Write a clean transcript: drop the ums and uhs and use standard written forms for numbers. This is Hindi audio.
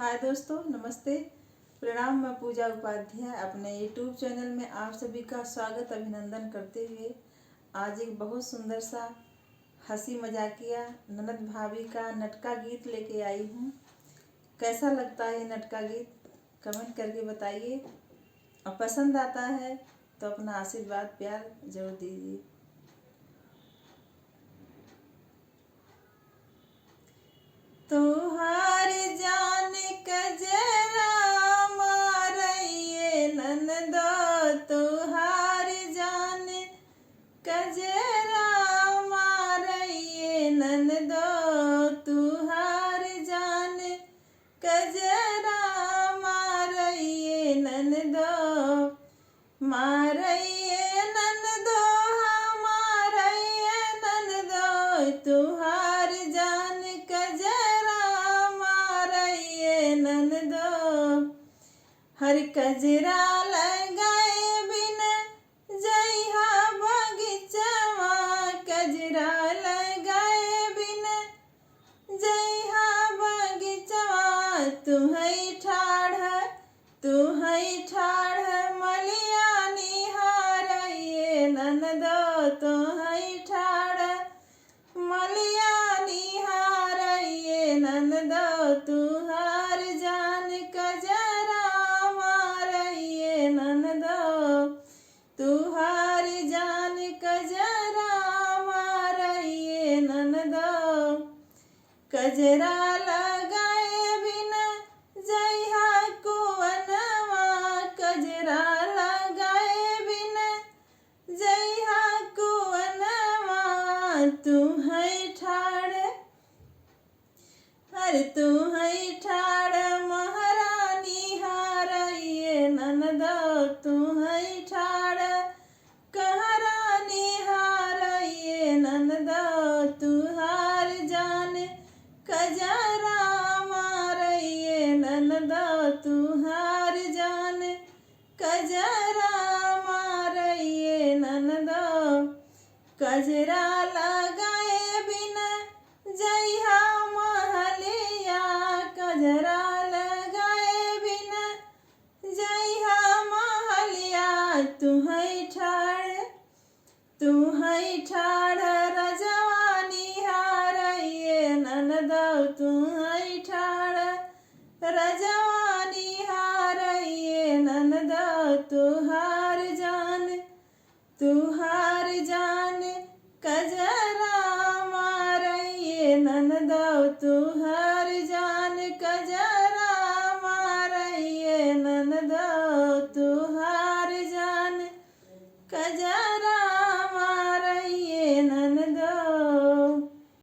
हाय दोस्तों, नमस्ते, प्रणाम। मैं पूजा उपाध्याय अपने यूट्यूब चैनल में आप सभी का स्वागत अभिनंदन करते हुए आज एक बहुत सुंदर सा हंसी मजाकिया ननद भाभी का नटका गीत लेके आई हूँ। कैसा लगता है ये नटका गीत कमेंट करके बताइए और पसंद आता है तो अपना आशीर्वाद प्यार जरूर दीजिए। तोहार जान कजरा मारइये ननदो, तोहार जान कजरा मारइये ननदो, तोहार जान कजरा मारइये ननदो, मारइये ननदो, मारइये ननदो, तोहार जान हर कजरा लगाए बिन जइहा बगीचवा, कजरा लगाए बिन जइहा बगीचवा, तुहई ठाढ़ मलिया निहारइये ननदो, तुहई ठाढ़ मलिया निहारइये ननदो, तुहार जान कजरा तुहार जान कजरा मारइये ननदो, कजरा लगाए बिन जइहा कुवनवा, कजरा लगाए बिन जइहा कुवनवा, तुहई ठाढ़ महारानी हारइये ननदो, तुहई ठाढ़ कहरानी हारइये ननदो, तुहार जान कजरा मारइये ननदो, तुहार जान कजरा मारइये ननदो, कजरा लगाए बिन जइहा महलिया, कजरा लगाए बिन जइहा महलिया, तुहई ठाढ़ रजवानी हारइये ननदो, तुहई ठाढ़ रजवानी हारइये ननदो, तुहार जान